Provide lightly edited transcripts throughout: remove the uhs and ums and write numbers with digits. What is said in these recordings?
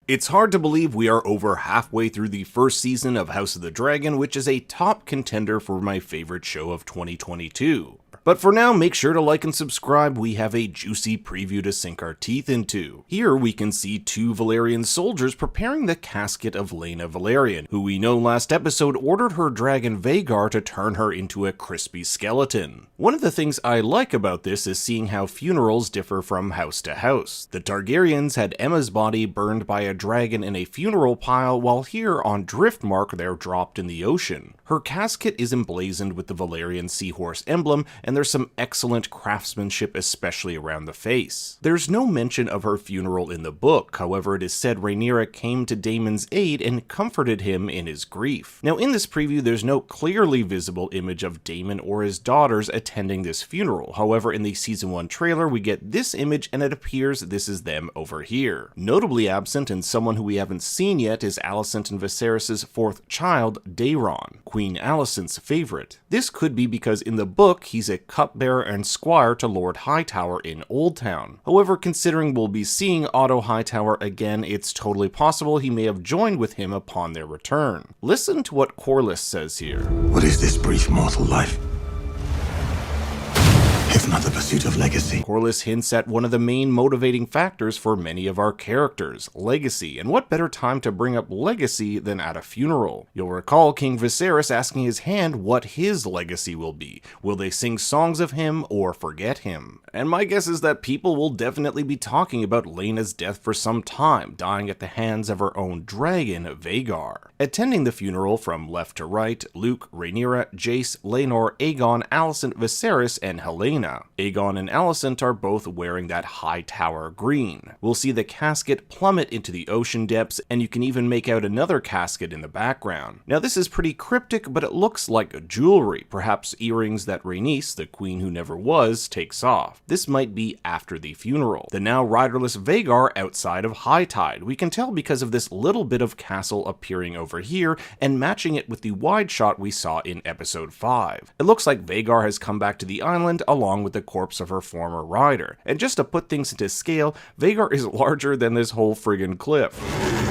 It's hard to believe we are over halfway through the first season of House of the Dragon, which is a top contender for my favorite show of 2022. But for now, make sure to like and subscribe. We have a juicy preview to sink our teeth into. Here we can see two Valyrian soldiers preparing the casket of Laena Velaryon, who we know last episode ordered her dragon Vhagar to turn her into a crispy skeleton. One of the things I like about this is seeing how funerals differ from house to house. The Targaryens had Emma's body burned by a dragon in a funeral pile, while here on Driftmark they're dropped in the ocean. Her casket is emblazoned with the Valyrian seahorse emblem, and there's some excellent craftsmanship, especially around the face. There's no mention of her funeral in the book, however it is said Rhaenyra came to Daemon's aid and comforted him in his grief. Now in this preview there's no clearly visible image of Daemon or his daughters attending this funeral, however in the Season 1 trailer we get this image and it appears this is them over here. Notably absent and someone who we haven't seen yet is Alicent and Viserys' fourth child, Daeron, Queen Alicent's favorite. This could be because in the book he's a cupbearer and squire to Lord Hightower in Oldtown. However, considering we'll be seeing Otto Hightower again, it's totally possible he may have joined with him upon their return. Listen to what Corlys says here. What is this brief mortal life, if not the pursuit of legacy? Corlys hints at one of the main motivating factors for many of our characters, legacy, and what better time to bring up legacy than at a funeral. You'll recall King Viserys asking his hand what his legacy will be. Will they sing songs of him or forget him? And my guess is that people will definitely be talking about Laena's death for some time, dying at the hands of her own dragon, Vhagar. Attending the funeral from left to right, Luke, Rhaenyra, Jace, Laenor, Aegon, Alicent, Viserys, and Helaena. Aegon and Alicent are both wearing that Hightower green. We'll see the casket plummet into the ocean depths, and you can even make out another casket in the background. Now this is pretty cryptic, but it looks like jewelry, perhaps earrings that Rhaenys, the queen who never was, takes off. This might be after the funeral. The now riderless Vhagar outside of High Tide. We can tell because of this little bit of castle appearing over here and matching it with the wide shot we saw in episode 5. It looks like Vhagar has come back to the island along with the corpse of her former rider. And just to put things into scale, Vhagar is larger than this whole friggin' cliff.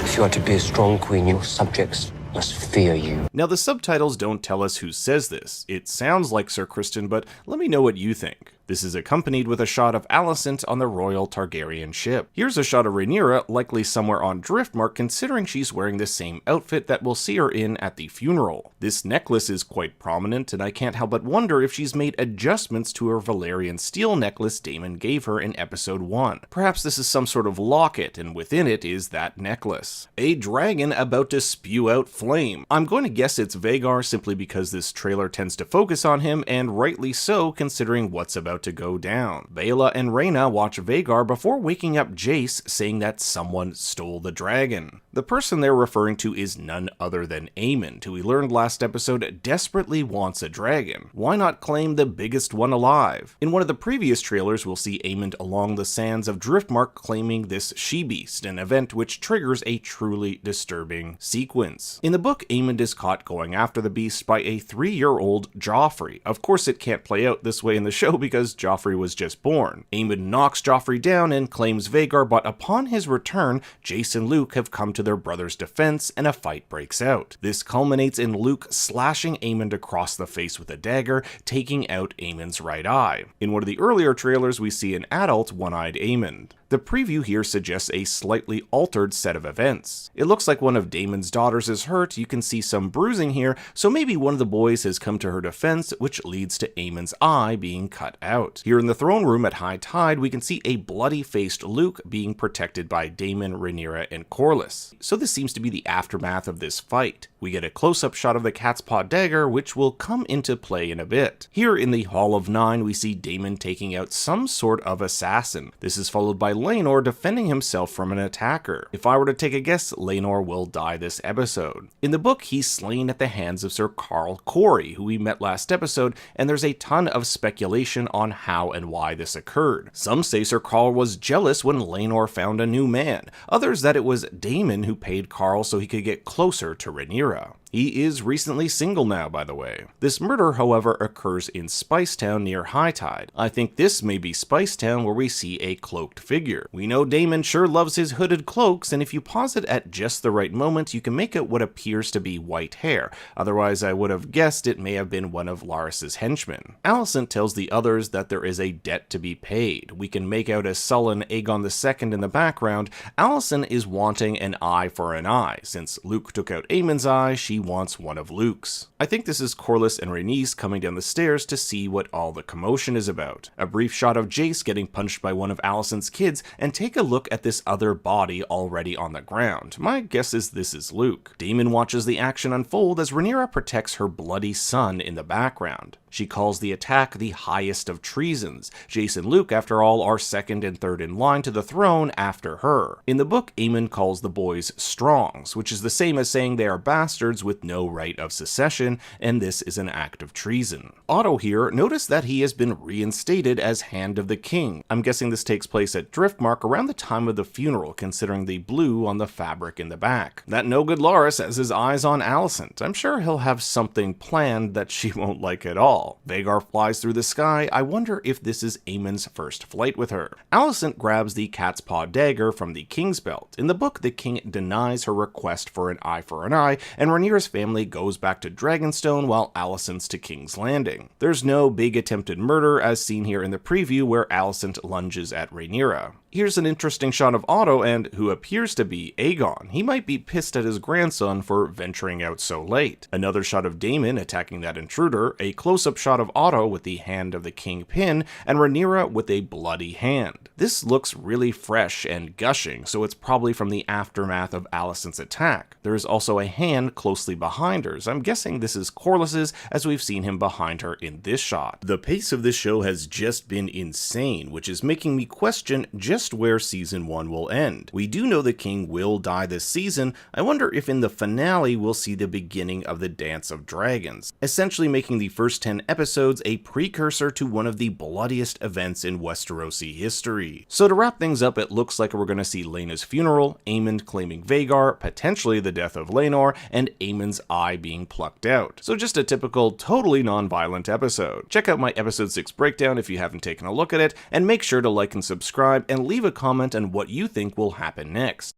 If you are to be a strong queen, your subjects must fear you. Now the subtitles don't tell us who says this. It sounds like Sir Criston, but let me know what you think. This is accompanied with a shot of Alicent on the royal Targaryen ship. Here's a shot of Rhaenyra, likely somewhere on Driftmark, considering she's wearing the same outfit that we'll see her in at the funeral. This necklace is quite prominent, and I can't help but wonder if she's made adjustments to her Valyrian steel necklace Daemon gave her in episode 1. Perhaps this is some sort of locket, and within it is that necklace. A dragon about to spew out flame. I'm going to guess it's Vhagar simply because this trailer tends to focus on him, and rightly so considering what's about to go down. Baela and Rhaena watch Vhagar before waking up Jace, saying that someone stole the dragon. The person they're referring to is none other than Aemond, who we learned last episode desperately wants a dragon. Why not claim the biggest one alive? In one of the previous trailers, we'll see Aemond along the sands of Driftmark claiming this she-beast, an event which triggers a truly disturbing sequence. In the book, Aemond is caught going after the beast by a 3-year-old Joffrey. Of course it can't play out this way in the show because Joffrey was just born. Aemond knocks Joffrey down and claims Vhagar, but upon his return, Jace and Luke have come to their brother's defense and a fight breaks out. This culminates in Luke slashing Aemond across the face with a dagger, taking out Aemond's right eye. In one of the earlier trailers, we see an adult one-eyed Aemond. The preview here suggests a slightly altered set of events. It looks like one of Daemon's daughters is hurt, you can see some bruising here, so maybe one of the boys has come to her defense, which leads to Aemon's eye being cut out. Here in the throne room at High Tide, we can see a bloody-faced Luke being protected by Daemon, Rhaenyra, and Corlys. So this seems to be the aftermath of this fight. We get a close-up shot of the cat's paw dagger, which will come into play in a bit. Here in the Hall of Nine, we see Daemon taking out some sort of assassin. This is followed by Laenor defending himself from an attacker. If I were to take a guess, Laenor will die this episode. In the book, he's slain at the hands of Sir Carl Corey, who we met last episode, and there's a ton of speculation on how and why this occurred. Some say Sir Carl was jealous when Laenor found a new man, others that it was Daemon who paid Carl so he could get closer to Rhaenyra. He is recently single now, by the way. This murder, however, occurs in Spicetown near High Tide. I think this may be Spicetown where we see a cloaked figure. We know Damon sure loves his hooded cloaks, and if you pause it at just the right moment, you can make out what appears to be white hair. Otherwise, I would have guessed it may have been one of Laris's henchmen. Alicent tells the others that there is a debt to be paid. We can make out a sullen Aegon II in the background. Alicent is wanting an eye for an eye. Since Luke took out Aemon's eye, she wants one of Luke's. I think this is Corlys and Rhaenys coming down the stairs to see what all the commotion is about. A brief shot of Jace getting punched by one of Alicent's kids, and take a look at this other body already on the ground. My guess is this is Luke. Daemon watches the action unfold as Rhaenyra protects her bloody son in the background. She calls the attack the highest of treasons. Jace and Luke, after all, are second and third in line to the throne after her. In the book, Aemon calls the boys Strongs, which is the same as saying they are bastards with no right of succession, and this is an act of treason. Otto here, notice that he has been reinstated as Hand of the King. I'm guessing this takes place at Driftmark around the time of the funeral, considering the blue on the fabric in the back. That no-good Larys has his eyes on Alicent. I'm sure he'll have something planned that she won't like at all. Vhagar flies through the sky. I wonder if this is Aemon's first flight with her. Alicent grabs the cat's paw dagger from the king's belt. In the book, the king denies her request for an eye for an eye, and Rhaenyra's family goes back to Dragonstone while Alicent's to King's Landing. There's no big attempted murder as seen here in the preview where Alicent lunges at Rhaenyra. Here's an interesting shot of Otto and who appears to be Aegon. He might be pissed at his grandson for venturing out so late. Another shot of Daemon attacking that intruder, a close-up shot of Otto with the Hand of the King pin, and Rhaenyra with a bloody hand. This looks really fresh and gushing, so it's probably from the aftermath of Alicent's attack. There is also a hand closely behind hers. I'm guessing this is Corlys's, as we've seen him behind her in this shot. The pace of this show has just been insane, which is making me question just where season 1 will end. We do know the king will die this season. I wonder if in the finale we'll see the beginning of the Dance of Dragons, essentially making the first 10 episodes a precursor to one of the bloodiest events in Westerosi history. So to wrap things up, it looks like we're going to see Laena's funeral, Aemon claiming Vhagar, potentially the death of Laenor, and Aemon's eye being plucked out. So just a typical, totally non-violent episode. Check out my episode 6 breakdown if you haven't taken a look at it, and make sure to like and subscribe, and leave a comment on what you think will happen next.